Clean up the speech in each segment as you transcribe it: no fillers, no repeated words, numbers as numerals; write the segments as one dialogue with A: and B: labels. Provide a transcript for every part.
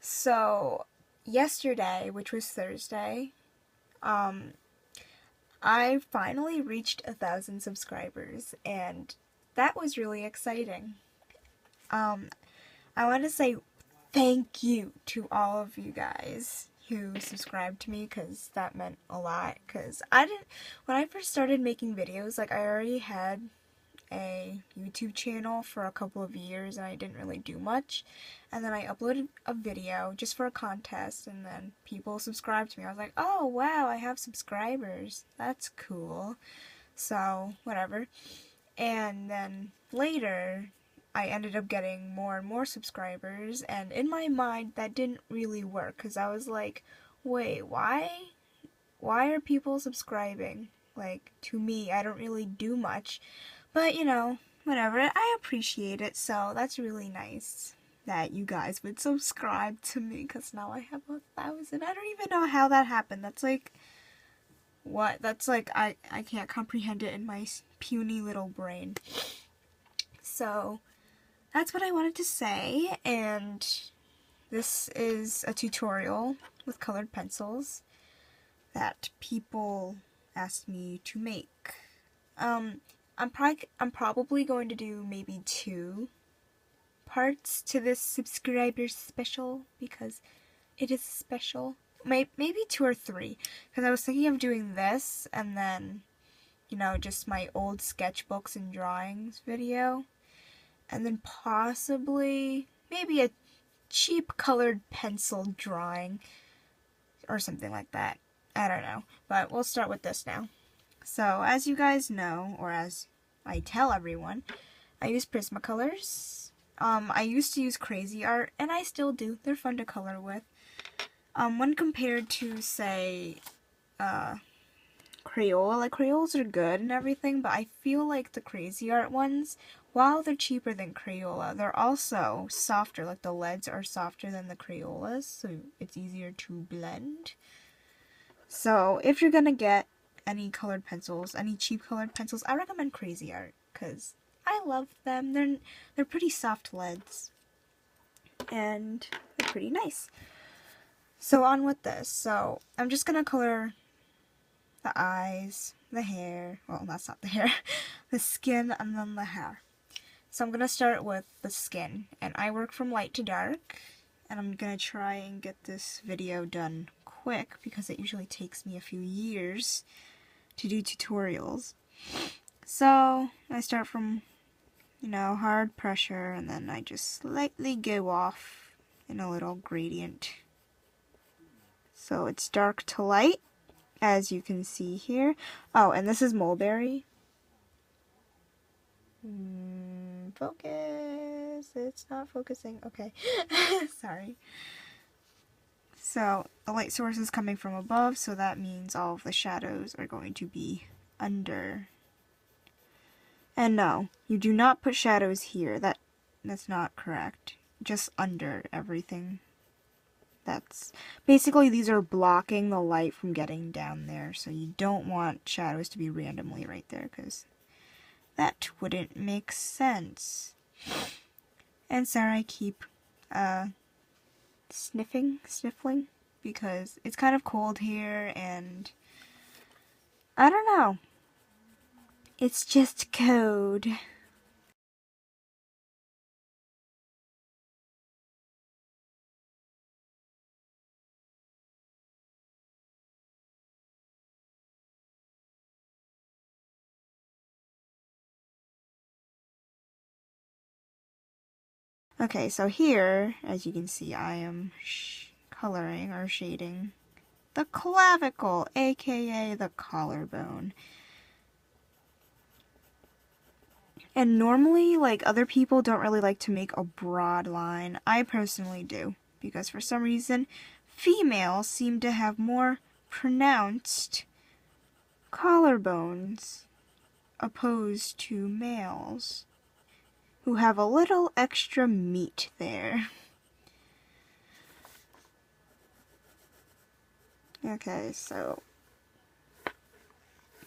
A: So, yesterday, which was Thursday, I finally reached 1,000 subscribers, and that was really exciting. Um, I want to say thank you to all of you guys who subscribed to me, because that meant a lot. Because when I first started making videos, like, I already had a YouTube channel for a couple of years and I didn't really do much, and then I uploaded a video just for a contest, and then people subscribed to me. I was like, oh wow, I have subscribers, that's cool. So whatever. And then later I ended up getting more and more subscribers, and in my mind that didn't really work, because I was like, wait, why are people subscribing? Like, to me, I don't really do much. But, whatever. I appreciate it, so that's really nice that you guys would subscribe to me, because now I have 1,000. I don't even know how that happened. That's like, what? That's like, I can't comprehend it in my puny little brain. So, that's what I wanted to say, and this is a tutorial with colored pencils that people asked me to make. I'm probably going to do maybe 2 parts to this subscriber special, because it is special. Maybe 2 or 3, because I was thinking of doing this and then, just my old sketchbooks and drawings video, and then possibly maybe a cheap colored pencil drawing or something like that. I don't know, but we'll start with this now. So, as you guys know, or as I tell everyone, I use Prismacolors. I used to use Crazy Art, and I still do. They're fun to color with. When compared to, say, Crayola, like, Crayolas are good and everything, but I feel like the Crazy Art ones, while they're cheaper than Crayola, they're also softer. Like, the leads are softer than the Crayolas, so it's easier to blend. So, if you're gonna get any colored pencils, any cheap colored pencils, I recommend Crazy Art, because I love them. They're pretty soft leads, and they're pretty nice. So on with this. So I'm just gonna color the eyes, the hair, well, that's not the hair, the skin, and then the hair. So I'm gonna start with the skin, and I work from light to dark, and I'm gonna try and get this video done quick, because it usually takes me a few years to do tutorials. So I start from, hard pressure, and then I just slightly go off in a little gradient. So it's dark to light, as you can see here. Oh, and this is mulberry. Focus. It's not focusing. Okay. Sorry. So the light source is coming from above, so that means all of the shadows are going to be under. And no, you do not put shadows here. That's not correct. Just under everything. That's basically, these are blocking the light from getting down there, so you don't want shadows to be randomly right there, because that wouldn't make sense. And sorry, I keep sniffling, because it's kind of cold here, and I don't know. It's just cold. Okay, so here, as you can see, I am coloring or shading the clavicle, aka the collarbone. And normally, like, other people don't really like to make a broad line. I personally do, because for some reason, females seem to have more pronounced collarbones opposed to males, who have a little extra meat there. Okay, so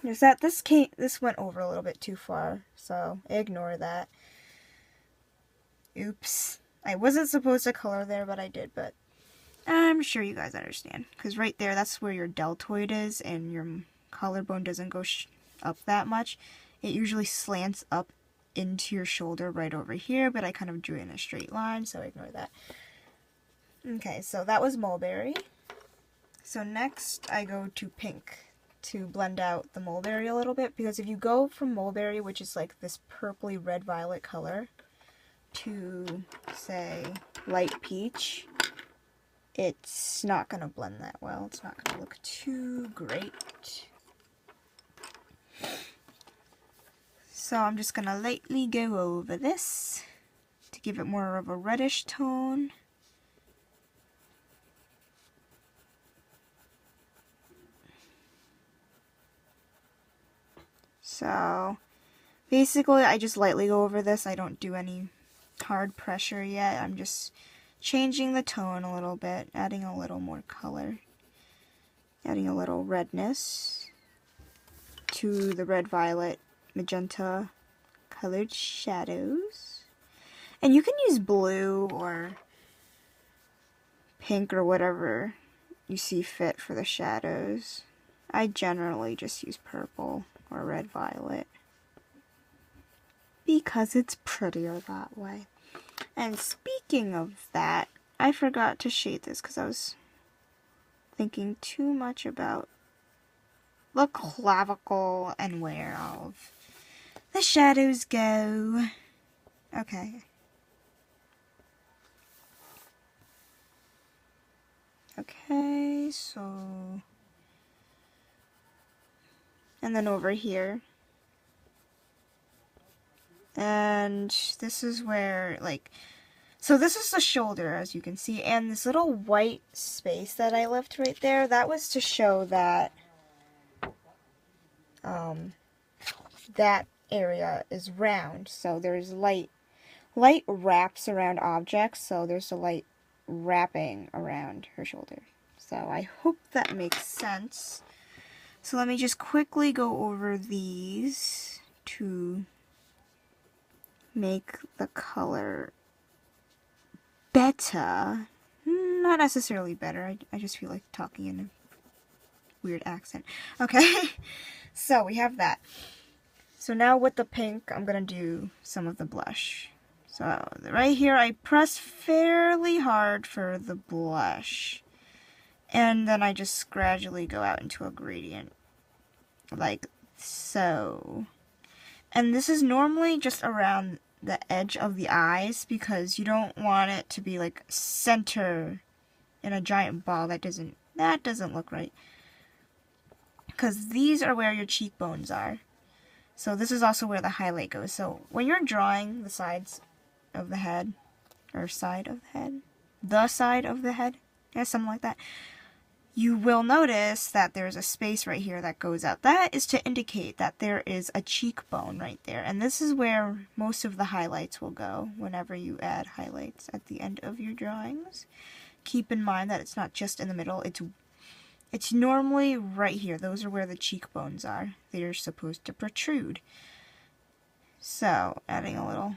A: there's that. This went over a little bit too far, so ignore that. Oops. I wasn't supposed to color there, but I did, but I'm sure you guys understand, because right there, that's where your deltoid is, and your collarbone doesn't go up that much. It usually slants up into your shoulder right over here, but I kind of drew it in a straight line, so ignore that. Okay, so that was mulberry. So next I go to pink to blend out the mulberry a little bit, because if you go from mulberry, which is like this purpley red-violet color, to, say, light peach, it's not going to blend that well. It's not going to look too great. So I'm just going to lightly go over this to give it more of a reddish tone. So basically I just lightly go over this. I don't do any hard pressure yet. I'm just changing the tone a little bit, adding a little more color, adding a little redness to the red, violet, magenta colored shadows. And you can use blue or pink or whatever you see fit for the shadows. I generally just use purple or red, violet because it's prettier that way. And speaking of that, I forgot to shade this because I was thinking too much about the clavicle and where all of the shadows go. Okay. Okay, so... and then over here. And this is where, like... so this is the shoulder, as you can see, and this little white space that I left right there, that was to show that that area is round. So there's light wraps around objects, so there's a light wrapping around her shoulder. So I hope that makes sense. So let me just quickly go over these to make the color better. Not necessarily better, I just feel like talking in a weird accent. Okay, so we have that. So now with the pink, I'm going to do some of the blush. So right here, I press fairly hard for the blush. And then I just gradually go out into a gradient. Like so. And this is normally just around the edge of the eyes because you don't want it to be like center in a giant ball. That doesn't look right. Because these are where your cheekbones are. So this is also where the highlight goes. So when you're drawing the sides of the head, or side of the head, yeah, something like that, you will notice that there's a space right here that goes out. That is to indicate that there is a cheekbone right there. And this is where most of the highlights will go whenever you add highlights at the end of your drawings. Keep in mind that it's not just in the middle, it's normally right here. Those are where the cheekbones are. They're supposed to protrude. So, adding a little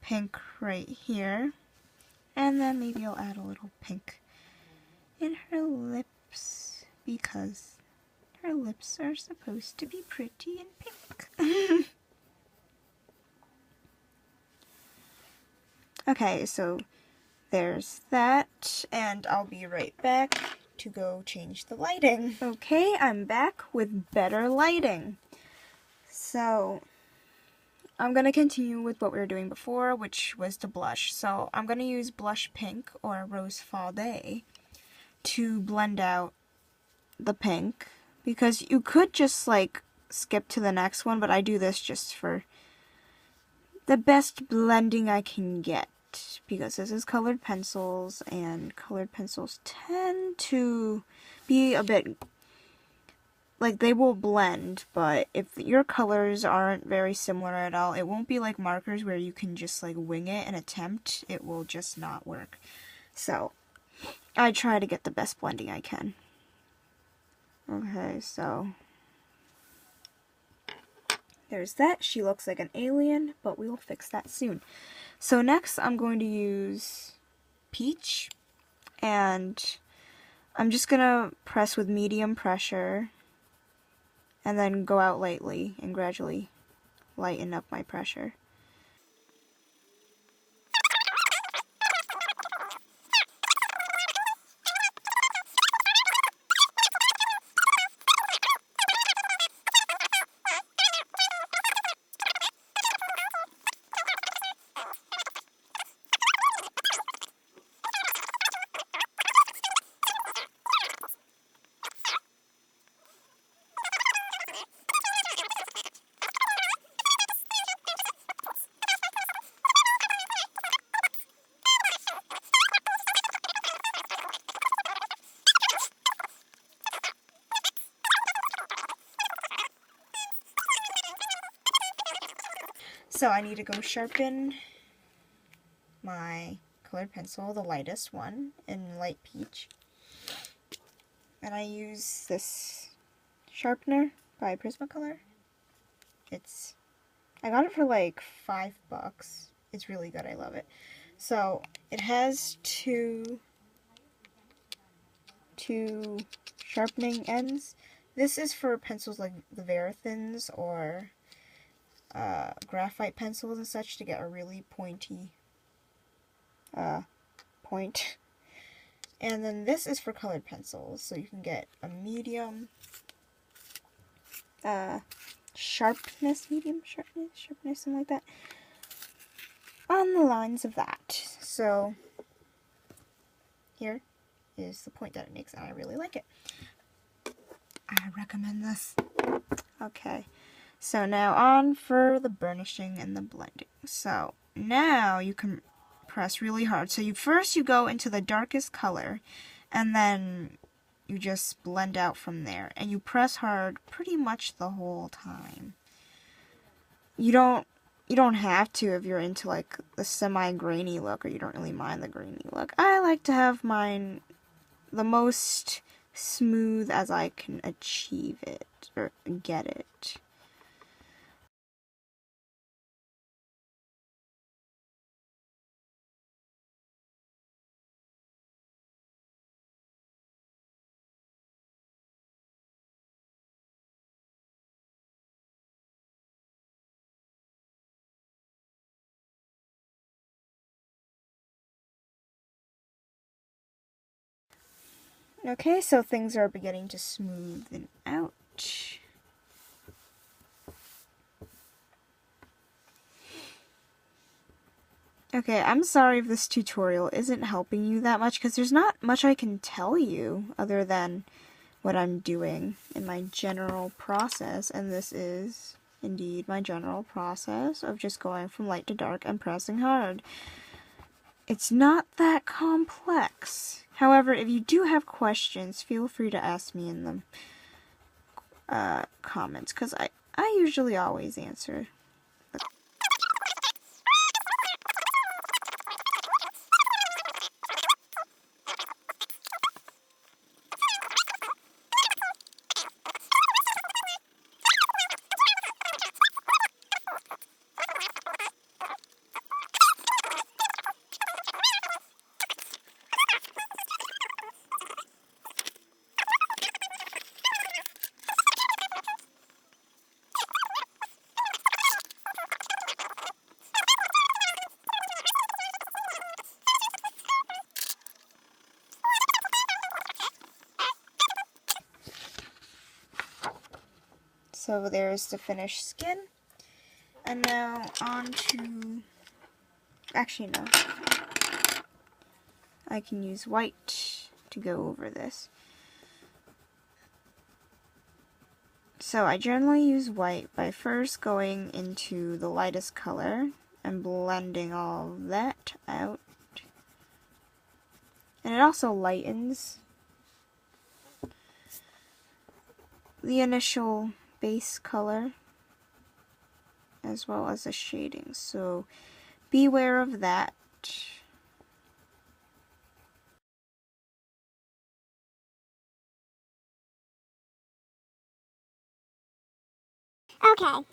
A: pink right here. And then maybe I'll add a little pink in her lips, because her lips are supposed to be pretty and pink. Okay, so there's that, and I'll be right back to go change the lighting. Okay, I'm back with better lighting. So I'm going to continue with what we were doing before, which was the blush. So I'm going to use blush pink, or Rose Faude, to blend out the pink, because you could just like skip to the next one, but I do this just for the best blending I can get, because this is colored pencils, and colored pencils tend to be a bit like, they will blend, but if your colors aren't very similar at all, it won't be like markers where you can just like wing it and attempt. It will just not work. So I try to get the best blending I can. Okay, so there's that. She looks like an alien, but we will fix that soon. So next I'm going to use peach, and I'm just gonna press with medium pressure and then go out lightly and gradually lighten up my pressure. So I need to go sharpen my colored pencil, the lightest one, in light peach. And I use this sharpener by Prismacolor. I got it for like $5. It's really good, I love it. So it has two sharpening ends. This is for pencils like the Verithins or graphite pencils and such to get a really pointy point. And then this is for colored pencils, so you can get a medium sharpness, something like that, on the lines of that. So here is the point that it makes, and I really like it. I recommend this. Okay, so now on for the burnishing and the blending. So now you can press really hard. So first you go into the darkest color, and then you just blend out from there. And you press hard pretty much the whole time. You don't have to if you're into like the semi-grainy look or you don't really mind the grainy look. I like to have mine the most smooth as I can achieve it or get it. Okay, so things are beginning to smoothen out. Okay, I'm sorry if this tutorial isn't helping you that much, because there's not much I can tell you other than what I'm doing in my general process, and this is indeed my general process of just going from light to dark and pressing hard. It's not that complex. However, if you do have questions, feel free to ask me in the comments, because I usually always answer. So there's the finished skin. And now on to... Actually, no. I can use white to go over this. So I generally use white by first going into the lightest color and blending all of that out. And it also lightens the initial base color as well as the shading. So beware of that.
B: Okay,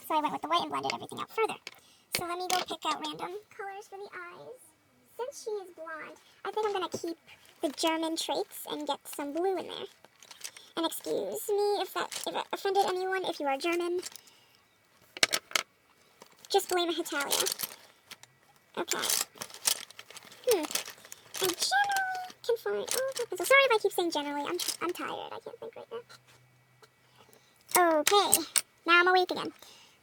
B: so I went with the white and blended everything out further. So let me go pick out random colors for the eyes. Since she is blonde. I think I'm going to keep the German traits and get some blue in there. And excuse me if it offended anyone, if you are German. Just blame Italia. Okay. I generally can find all of my pencils. Sorry if I keep saying generally. I'm tired. I can't think right now. Okay. Now I'm awake again.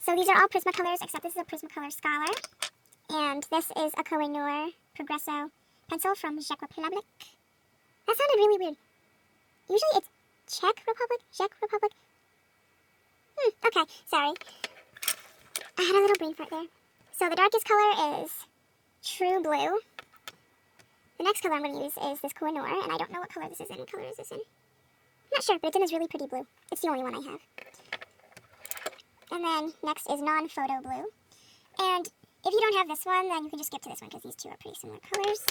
B: So these are all Prismacolors, except this is a Prismacolor Scholar. And this is a Koh-i-Noor Progresso pencil from Czech Republic. That sounded really weird. Usually it's Czech Republic? Okay, sorry. I had a little brain fart there. So the darkest color is True Blue. The next color I'm going to use is this Koh-i-Noor, and I don't know what color this is in. What color is this in? I'm not sure, but it's in this really pretty blue. It's the only one I have. And then next is Non-Photo Blue. And if you don't have this one, then you can just skip to this one, because these two are pretty similar colors.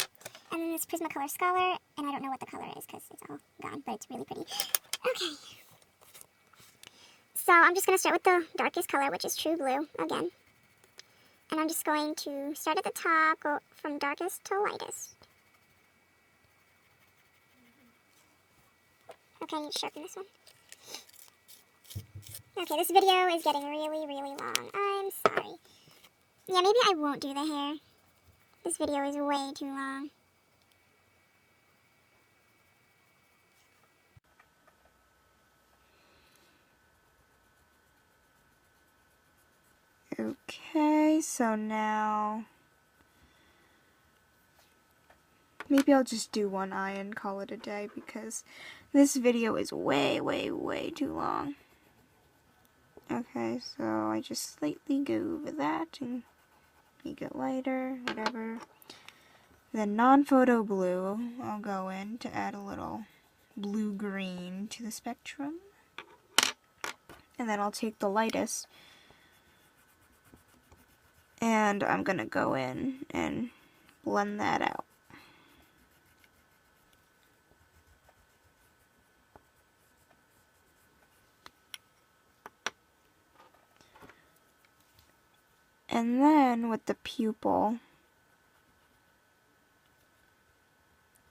B: And then this Prismacolor Scholar, and I don't know what the color is, because it's all gone, but it's really pretty. Okay. So I'm just going to start with the darkest color, which is True Blue, again. And I'm just going to start at the top, go from darkest to lightest. Okay, I need to sharpen this one. Okay, this video is getting really, really long. I'm sorry. Yeah, maybe I won't do the hair. This video is way too long.
A: Okay, so now maybe I'll just do one eye and call it a day, because this video is way, way, way too long. Okay, so I just slightly go over that and make it lighter, whatever. Then Non-Photo Blue, I'll go in to add a little blue-green to the spectrum. And then I'll take the lightest, and I'm going to go in and blend that out. And then with the pupil,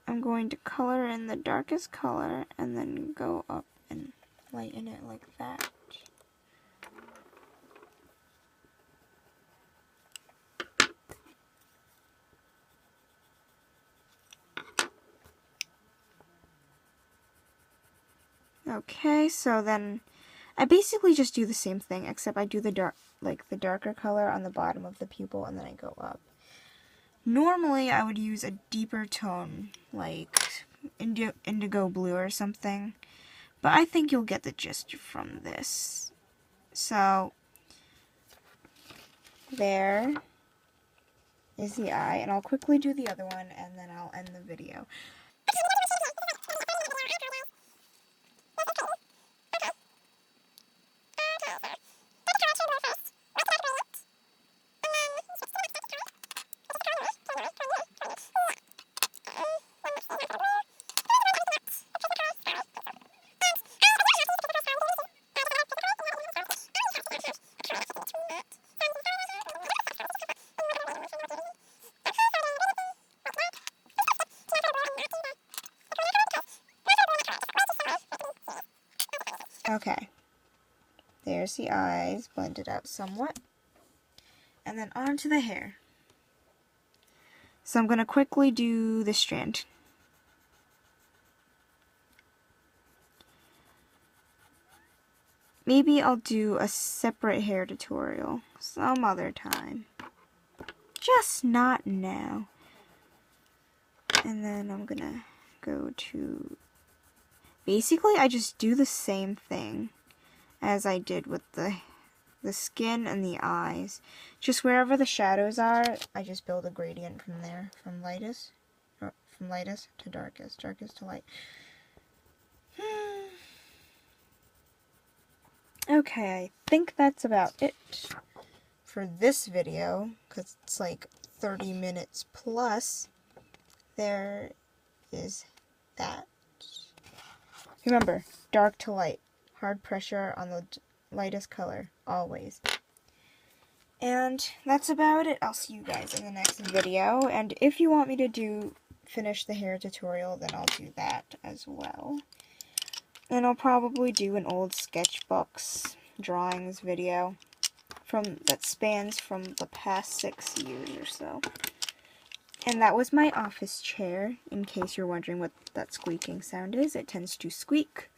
A: I'm going to color in the darkest color and then go up and lighten it like that. Okay, so then I basically just do the same thing, except I do the darker color on the bottom of the pupil, and then I go up. Normally, I would use a deeper tone, like indigo blue or something, but I think you'll get the gist from this. So, there is the eye, and I'll quickly do the other one, and then I'll end the video. Okay, there's the eyes, blended out somewhat. And then on to the hair. So I'm going to quickly do the strand. Maybe I'll do a separate hair tutorial some other time. Just not now. And then I'm going to go to... Basically, I just do the same thing as I did with the skin and the eyes. Just wherever the shadows are, I just build a gradient from there, from lightest to darkest, darkest to light. Okay, I think that's about it for this video, because it's like 30 minutes plus. There is that. Remember, dark to light, hard pressure on the lightest color, always. And that's about it. I'll see you guys in the next video. And if you want me to finish the hair tutorial, then I'll do that as well. And I'll probably do an old sketchbooks drawings video that spans from the past 6 years or so. And that was my office chair, in case you're wondering what that squeaking sound is. It tends to squeak.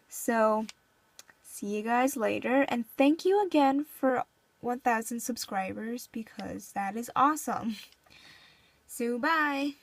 A: So, see you guys later, and thank you again for 1,000 subscribers, because that is awesome. So, bye!